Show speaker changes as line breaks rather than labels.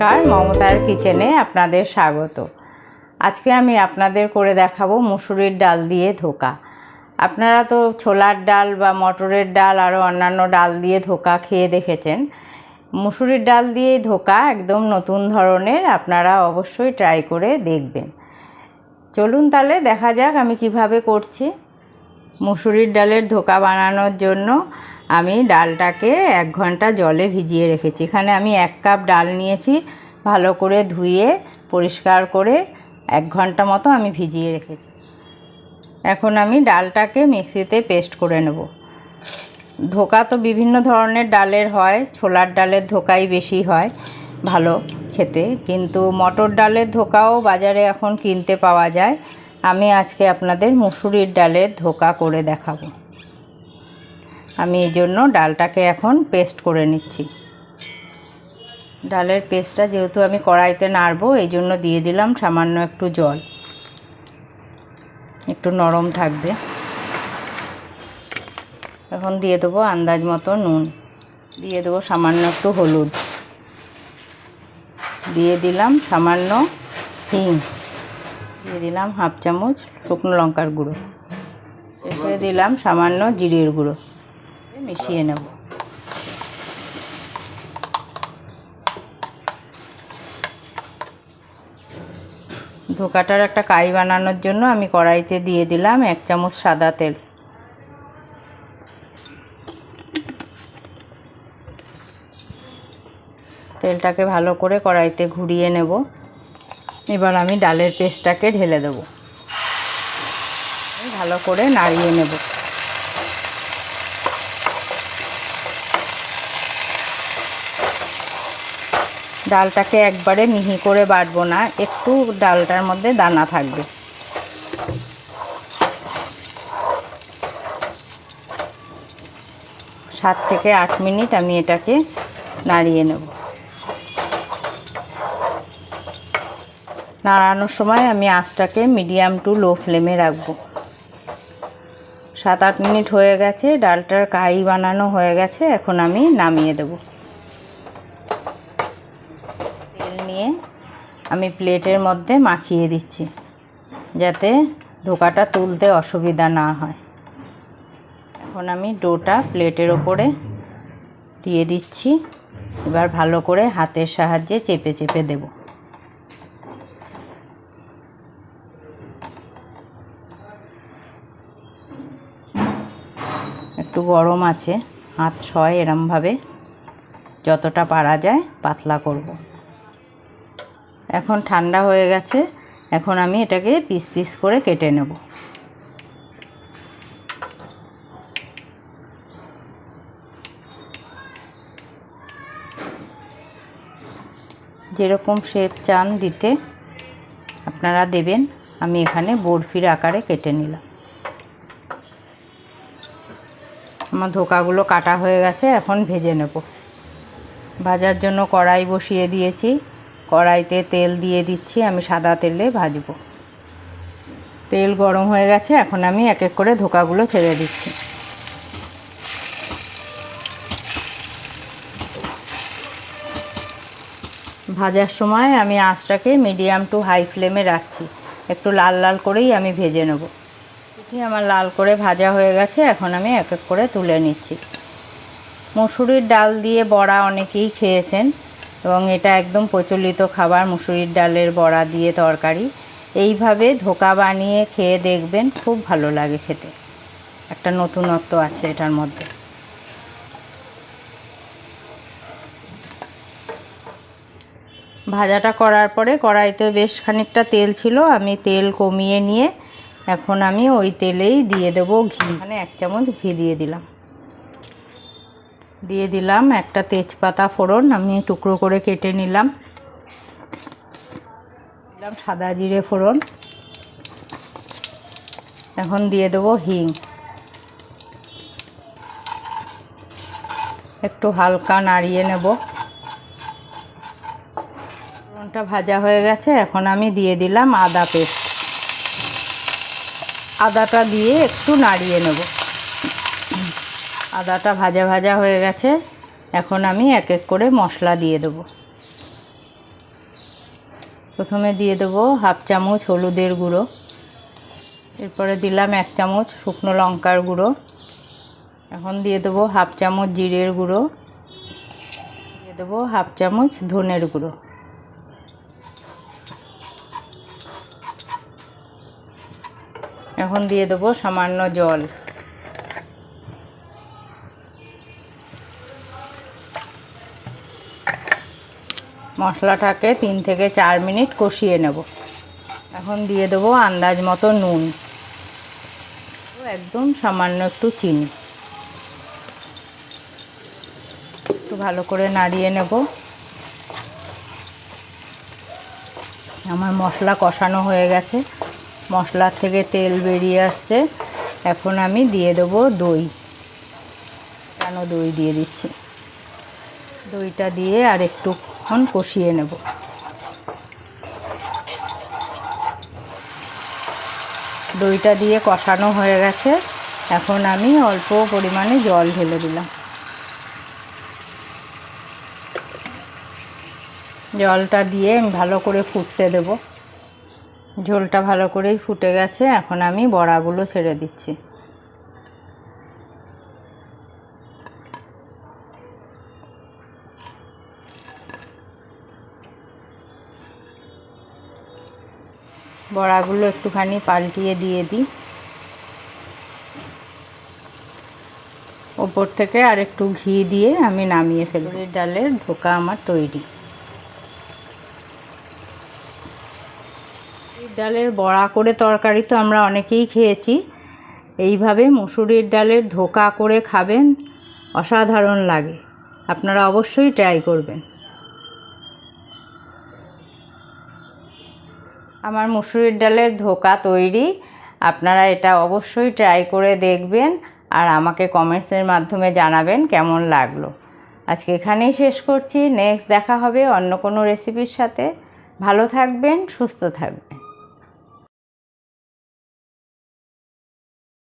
নমস্কার, মমতার কিচেনে আপনাদের স্বাগত। আজকে আমি আপনাদের করে দেখাবো মুসুরির ডাল দিয়ে ধোকা। আপনারা তো ছোলার ডাল বা মটরের ডাল আরও অন্যান্য ডাল দিয়ে ধোকা খেয়ে দেখেছেন। মুসুরির ডাল দিয়ে ধোকা একদম নতুন ধরনের, আপনারা অবশ্যই ট্রাই করে দেখবেন। চলুন তাহলে দেখা যাক আমি কিভাবে করছি। মুসুরির ডালের ধোকা বানানোর জন্য আমি ডালটাকে 1 ঘন্টা জলে ভিজিয়ে রেখেছি। এখানে আমি 1 কাপ ডাল নিয়েছি, ভালো করে ধুয়ে পরিষ্কার করে 1 ঘন্টা মতো আমি ভিজিয়ে রেখেছি। এখন আমি ডালটাকে মিক্সিতে পেস্ট করে নেব। ধোকা তো বিভিন্ন ধরনের ডালের হয়, ছোলার ডালের ধোকাই বেশি হয় ভালো খেতে, কিন্তু মটর ডালের ধোকাও বাজারে এখন কিনতে পাওয়া যায়। আমি আজকে আপনাদের মুসুরির ডালের ধোকা করে দেখাবো। আমি এই জন্য ডালটাকে এখন পেস্ট করে নিচ্ছি। ডালের পেস্টটা যেহেতু আমি কড়াইতে নাড়বো, এই জন্য দিয়ে দিলাম সামান্য একটু জল, একটু নরম থাকবে। এখন দিয়ে দেবো আন্দাজ মতো নুন, দিয়ে দেবো সামান্য একটু হলুদ, দিয়ে দিলাম সামান্য হিং, দিয়ে দিলাম 1/2 চামচ শুকনো লঙ্কার গুঁড়ো, শেষে দিলাম সামান্য জিরের গুঁড়ো। মিশিয়ে নেব। ধোকাটার একটা কাই বানানোর জন্য আমি কড়াইতে দিয়ে দিলাম 1 চামচ সাদা তেল। তেলটাকে ভালো করে কড়াইতে ঘুরিয়ে নেব। এবার আমি ডালের পেস্টটাকে ঢেলে দেব, ভালো করে নাড়িয়ে নেব। ডালটাকে একবারে মিহি করে বাটবো না, একটু ডালটার মধ্যে দানা থাকবে। 7 থেকে 8 মিনিট আমি এটাকে নাড়িয়ে নেব। নাড়ানোর সময় আমি আঁচটাকে মিডিয়াম টু লো ফ্লেমে রাখবো। 7-8 মিনিট হয়ে গেছে, ডালটার কাই বানানো হয়ে গেছে। এখন আমি নামিয়ে দেব। তেল নিয়ে আমি প্লেটের মধ্যে মাখিয়ে দিচ্ছি, যাতে ধোকাটা তুলতে অসুবিধা না হয়। এখন আমি ডোটা প্লেটের ওপরে দিয়ে দিচ্ছি। এবার ভালো করে হাতের সাহায্যে চেপে চেপে দেব। একটু গরম আছে, হাত সয় এরমভাবে যতটা পারা যায় পাতলা করব। এখন ঠান্ডা হয়ে গেছে, এখন আমি এটাকে পিস পিস করে কেটে নেব। যেরকম শেপ চান দিতে আপনারা দেবেন। আমি এখানে বরফির আকারে কেটে নিলাম। আমার ধোকাগুলো কাটা হয়ে গেছে, এখন ভেজে নেব। ভাজার জন্য কড়াই বসিয়ে দিয়েছি, কড়াইতে তেল দিয়ে দিচ্ছি। আমি সাদা তেলে ভাজবো। তেল গরম হয়ে গেছে, এখন আমি এক এক করে ধোকাগুলো ছেড়ে দিচ্ছি। ভাজার সময় আমি আঁচটাকে মিডিয়াম টু হাই ফ্লেমে রাখছি, একটু লাল লাল করেই আমি ভেজে নেব। আমার লাল করে ভাজা হয়ে গেছে, এখন আমি এক এক করে তুলে নিচ্ছি। মুসুরির ডাল দিয়ে বড়া অনেকেই খেয়েছেন, এবং এটা একদম প্রচলিত খাবার, মুসুরির ডালের বড়া দিয়ে তরকারি। এইভাবে ধোকা বানিয়ে খেয়ে দেখবেন, খুব ভালো লাগে খেতে। একটা নতুনত্ব আছে এটার মধ্যে। ভাজাটা করার পরে কড়াইতে বেশ খানিকটা তেল ছিল, আমি তেল কমিয়ে নিয়ে এখন আমি ওই তেলেই দিয়ে দেবো ঘি। এখানে 1 চামচ ঘি দিয়ে দিলাম। দিয়ে দিলাম একটা তেজপাতা ফোড়ন, আমি টুকরো করে কেটে নিলাম। দিলাম সাদা জিরে ফোড়ন। এখন দিয়ে দেবো হিং। একটু হালকা নাড়িয়ে নেব। ফোড়নটা ভাজা হয়ে গেছে, এখন আমি দিয়ে দিলাম আদা পেস্ট। আদাটা দিয়ে একটু নাড়িয়ে নেব। আদাটা ভাজা ভাজা হয়ে গেছে, এখন আমি এক এক করে মশলা দিয়ে দেব। প্রথমে দিয়ে দেবো হাফ চামচ হলুদের গুঁড়ো, এরপরে দিলাম 1 চামচ শুকনো লঙ্কার গুঁড়ো, এখন দিয়ে দেবো হাফ চামচ জিরের গুঁড়ো, দিয়ে দেবো হাফ চামচ ধনের গুঁড়ো, এখন দিয়ে দেবো সামান্য জল। মশলাটাকে 3 থেকে 4 মিনিট কষিয়ে নেব। এখন দিয়ে দেবো আন্দাজ মতো নুন, একদম সামান্য একটু চিনি, একটু ভালো করে নাড়িয়ে নেব। আমার মশলা কষানো হয়ে গেছে, মশলার থেকে তেল বেরিয়ে আসছে। এখন আমি দিয়ে দেবো দই, কেন দই দিয়ে দিচ্ছি। দইটা দিয়ে আর একটুক্ষণ কষিয়ে নেব। দইটা দিয়ে কষানো হয়ে গেছে, এখন আমি অল্প পরিমাণে জল ঢেলে দিলাম। জলটা দিয়ে আমি ভালো করে ফুটতে দেব। ঝোলটা ভালো করেই ফুটে গেছে, এখন আমি বড়াগুলো ছেড়ে দিচ্ছি। বড়াগুলো একটুখানি পাল্টিয়ে দিয়ে দিই। ওপর থেকে আর একটু ঘি দিয়ে আমি নামিয়ে ফেলব। মসুরির ডালের ধোকা আমার তৈরি। ডালের বড়া করে তরকারি তো আমরা অনেকেই খেয়েছি, এইভাবে মসুরির ডালের ধোকা করে খাবেন, অসাধারণ লাগে। আপনারা অবশ্যই ট্রাই করবেন। আমার মসুরির ডালের ধোকা তৈরি, আপনারা এটা অবশ্যই ট্রাই করে দেখবেন আর আমাকে কমেন্টসের মাধ্যমে জানাবেন কেমন লাগলো। আজকে এখানেই শেষ করছি, নেক্সট দেখা হবে অন্য কোনো রেসিপির সাথে। ভালো থাকবেন, সুস্থ থাকবেন।